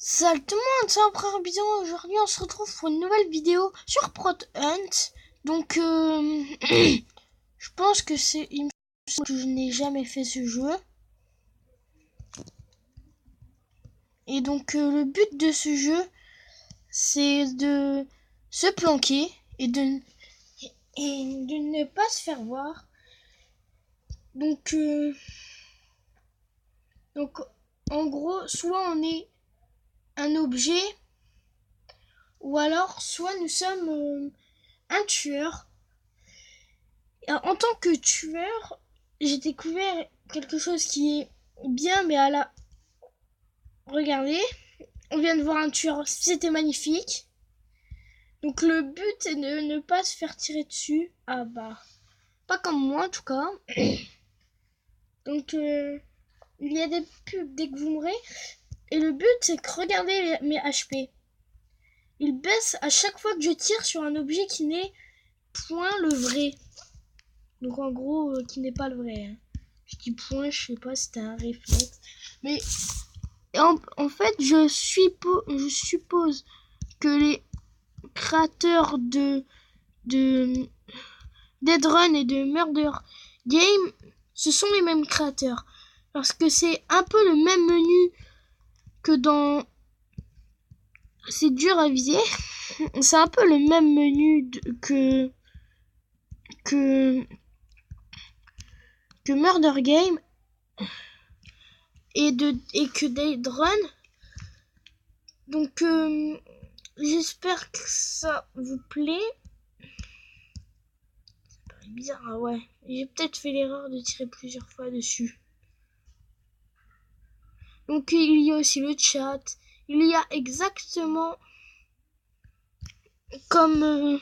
Salut tout le monde, c'est un frère Bison. Aujourd'hui, on se retrouve pour une nouvelle vidéo sur Prot Hunt. Donc, je pense que il me semble que je n'ai jamais fait ce jeu. Et donc, le but de ce jeu, c'est de se planquer et de ne pas se faire voir. Donc, en gros, soit on est un objet, ou alors, soit nous sommes un tueur. En tant que tueur, j'ai découvert quelque chose qui est bien, mais à la... Regardez, on vient de voir un tueur, c'était magnifique. Donc le but est de ne pas se faire tirer dessus. Ah bah, pas comme moi en tout cas. Donc il y a des pubs dès que vous mourrez. Et le but c'est que regardez mes HP. Ils baissent à chaque fois que je tire sur un objet qui n'est point le vrai. Donc en gros, qui n'est pas le vrai. Hein. Je dis point, je sais pas si c'était un réflexe. Mais en fait, je suppose que les créateurs de Dead Run et de Murder Game, ce sont les mêmes créateurs. Parce que c'est un peu le même menu que dans... C'est dur à viser. C'est un peu le même menu que Murder Game et que Dead Run. Donc j'espère que ça vous plaît. C'est bizarre, ah ouais. J'ai peut-être fait l'erreur de tirer plusieurs fois dessus. Donc il y a aussi le chat. Il y a exactement comme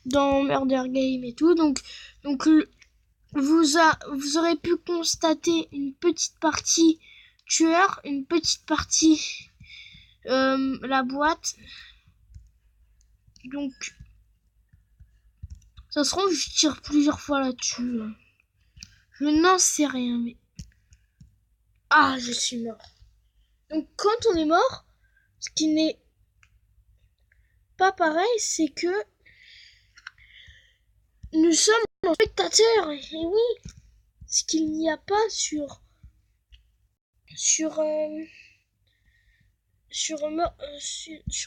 dans Murder Game et tout. Donc vous aurez pu constater une petite partie tueur, une petite partie la boîte. Donc ça se trouve je tire plusieurs fois là-dessus. Je n'en sais rien mais... Ah, je suis mort. Donc quand on est mort, ce qui n'est pas pareil, c'est que nous sommes en spectateurs. Et oui, ce qu'il n'y a pas sur sur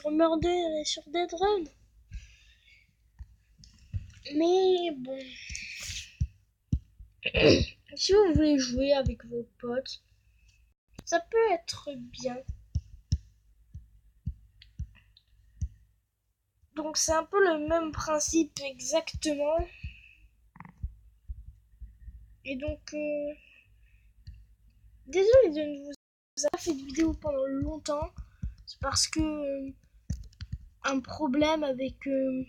Murder et sur Dead Run. Mais bon, si vous voulez jouer avec vos potes, ça peut être bien. Donc c'est un peu le même principe exactement. Et donc, désolé de ne vous avoir fait de vidéo pendant longtemps. C'est parce que un problème avec les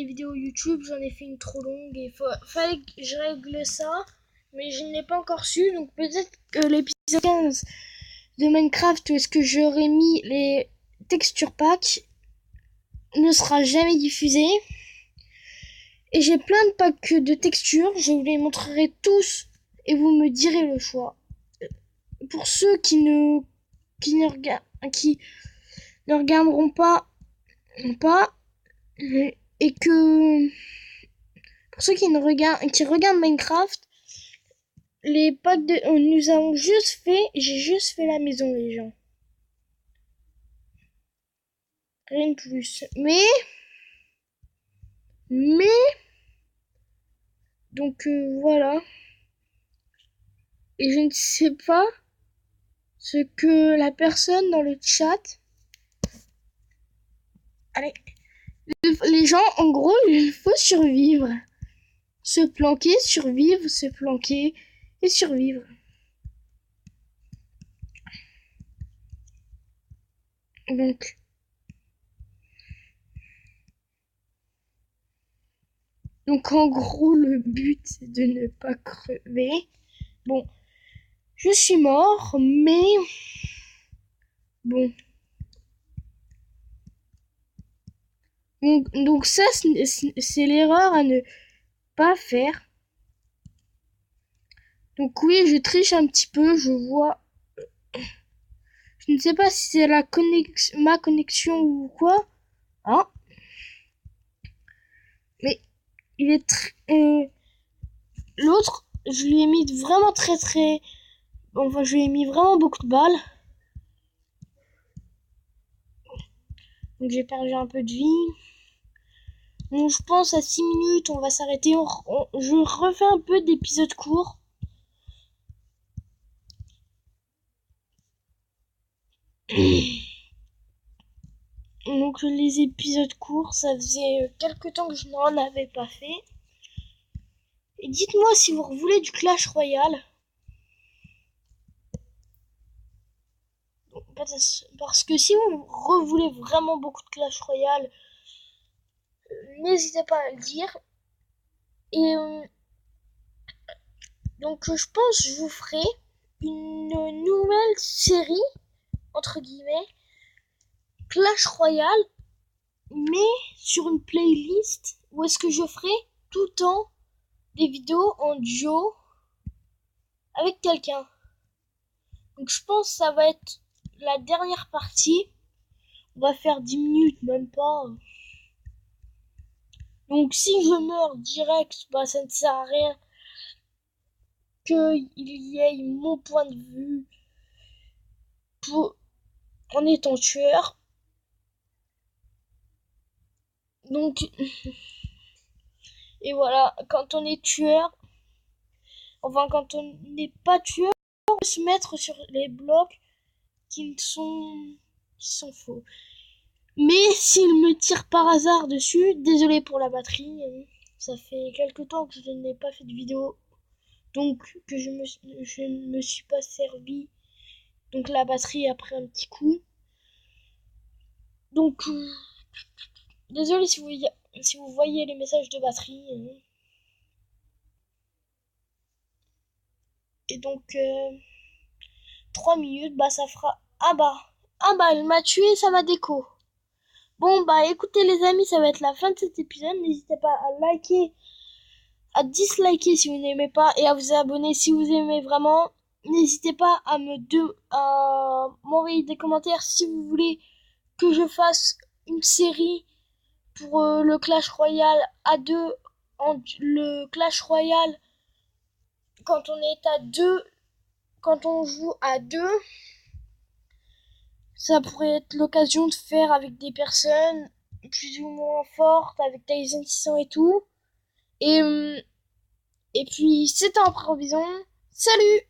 vidéos YouTube, j'en ai fait une trop longue et fallait que je règle ça, mais je ne l'ai pas encore su, donc peut-être que l'épisode 15 de Minecraft où est-ce que j'aurais mis les texture packs ne sera jamais diffusé. Et j'ai plein de packs de textures, je vous les montrerai tous et vous me direz le choix. Pour ceux qui ne regarderont pas et que pour ceux qui regardent Minecraft, les packs de nous avons j'ai juste fait la maison les gens. Rien de plus. Mais donc voilà. Et je ne sais pas ce que la personne dans le chat. Allez, les gens, en gros, il faut survivre. Se planquer, survivre, se planquer et survivre. Donc en gros, le but, c'est de ne pas crever. Bon, je suis mort, mais bon. Donc ça, c'est l'erreur à ne pas faire. Donc oui, je triche un petit peu, je Je ne sais pas si c'est ma connexion ou quoi. Ah, mais il est l'autre, je lui ai mis vraiment très. Enfin, je lui ai mis vraiment beaucoup de balles. Donc j'ai perdu un peu de vie. Bon, je pense à 6 minutes, on va s'arrêter. Je refais un peu d'épisodes courts. Donc les épisodes courts, ça faisait quelques temps que je n'en avais pas fait. Et dites-moi si vous voulez du Clash Royale. Parce que si vous voulez vraiment beaucoup de Clash Royale, n'hésitez pas à le dire. Et donc je pense que je vous ferai une nouvelle série, entre guillemets, Clash Royale, mais sur une playlist où est-ce que je ferai tout le temps des vidéos en duo avec quelqu'un. Donc je pense que ça va être la dernière partie. On va faire 10 minutes, même pas. Donc si je meurs direct, bah ça ne sert à rien qu'il y ait mon point de vue en étant tueur. Donc, et voilà, quand on est tueur, enfin quand on n'est pas tueur, on peut se mettre sur les blocs qui sont faux. Mais s'il me tire par hasard dessus, désolé pour la batterie, ça fait quelque temps que je n'ai pas fait de vidéo, donc que je ne me suis pas servi. Donc la batterie a pris un petit coup. Donc désolé si vous voyez les messages de batterie. Et donc 3 minutes, bah ça fera. Ah bah elle m'a tué, ça m'a déco. Bon bah écoutez les amis, ça va être la fin de cet épisode. N'hésitez pas à liker, à disliker si vous n'aimez pas et à vous abonner si vous aimez vraiment. N'hésitez pas à m'envoyer des commentaires si vous voulez que je fasse une série pour le Clash Royale à deux. Le Clash Royale quand on est à deux, quand on joue à deux, ça pourrait être l'occasion de faire avec des personnes plus ou moins fortes, avec Tyson 600 et tout. Et, et puis, c'était en provision. Salut!